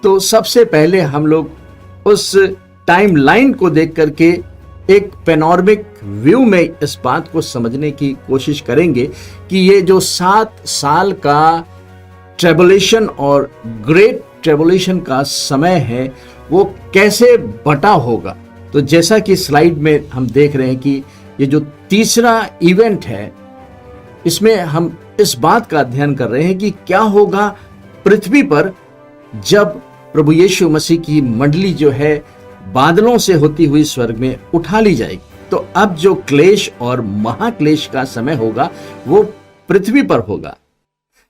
तो सबसे पहले हम लोग उस टाइमलाइन को देख करके एक पैनोरामिक व्यू में इस बात को समझने की कोशिश करेंगे कि ये जो 7 साल का ट्रिबुलेशन और ग्रेट ट्रिबुलेशन का समय है वो कैसे बटा होगा। तो जैसा कि स्लाइड में हम देख रहे हैं कि ये जो तीसरा इवेंट है, इसमें हम इस बात का अध्ययन कर रहे हैं कि क्या होगा पृथ्वी पर जब प्रभु यीशु मसीह की मंडली जो है बादलों से होती हुई स्वर्ग में उठा ली जाएगी। तो अब जो क्लेश और महाक्लेश का समय होगा वो पृथ्वी पर होगा,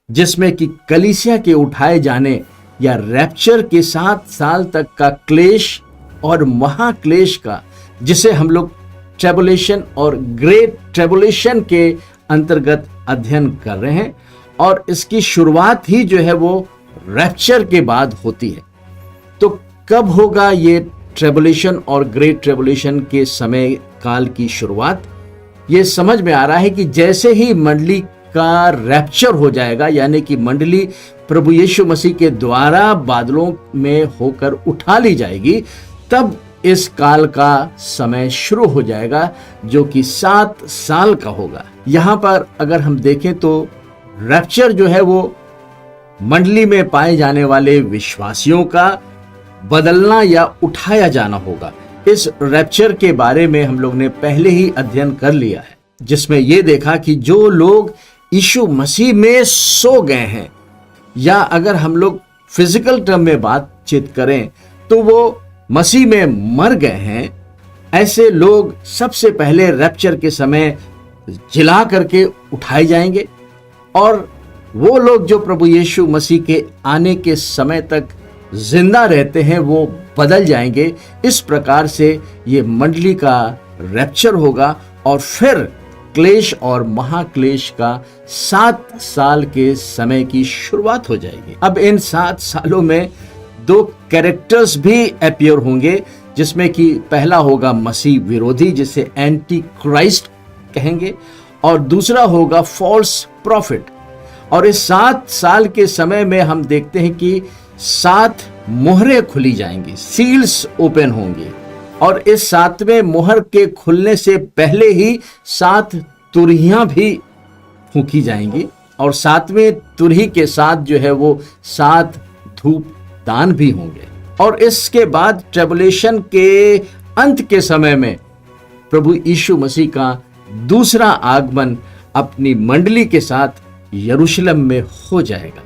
जिसमें कि कलीसिया के उठाए जाने या रैप्चर के 7 साल तक का क्लेश और महाक्लेश का, जिसे हम लोग ट्रिबुलेशन और ग्रेट ट्रिबुलेशन के अंतर्गत अध्ययन कर रहे हैं, और इसकी शुरुआत ही जो है वो रैप्चर के बाद होती है। तो कब होगा ये ट्रिबुलेशन और ग्रेट ट्रिबुलेशन के समय काल की शुरुआत? ये समझ में आ रहा है कि जैसे ही मंडली का रैप्चर हो जाएगा, यानी कि मंडली प्रभु यीशु मसीह के द्वारा बादलों में होकर उठा ली जाएगी, तब इस काल का समय शुरू हो जाएगा जो कि 7 साल का होगा। यहां पर अगर हम देखें तो रैप्चर जो है वो मंडली में पाए जाने वाले विश्वासियों का बदलना या उठाया जाना होगा। इस रैप्चर के बारे में हम लोग ने पहले ही अध्ययन कर लिया है, जिसमें यह देखा कि जो लोग यीशु मसीह में सो गए हैं, या अगर हम लोग फिजिकल टर्म में बातचीत करें तो वो मसीह में मर गए हैं, ऐसे लोग सबसे पहले रैप्चर के समय जिला करके उठाए जाएंगे, और वो लोग जो प्रभु यीशु मसीह के आने के समय तक जिंदा रहते हैं वो बदल जाएंगे। इस प्रकार से ये मंडली का रैप्चर होगा, और फिर क्लेश और महाक्लेश का 7 साल के समय की शुरुआत हो जाएगी। अब इन 7 सालों में 2 कैरेक्टर्स भी अपीयर होंगे, जिसमें कि पहला होगा मसीह विरोधी, जिसे एंटी क्राइस्ट कहेंगे, और दूसरा होगा फॉल्स प्रॉफिट। और इस 7 साल के समय में हम देखते हैं कि 7 मोहरें खुली जाएंगी, सील्स ओपन होंगे, और इस 7वें मोहर के खुलने से पहले ही 7 तुरहियां भी फूंकी जाएंगी, और 7वें तुरही के साथ जो है वो 7 धूप दान भी होंगे। और इसके बाद ट्रिबुलेशन के अंत के समय में प्रभु यीशु मसीह का दूसरा आगमन अपनी मंडली के साथ यरूशलेम में हो जाएगा।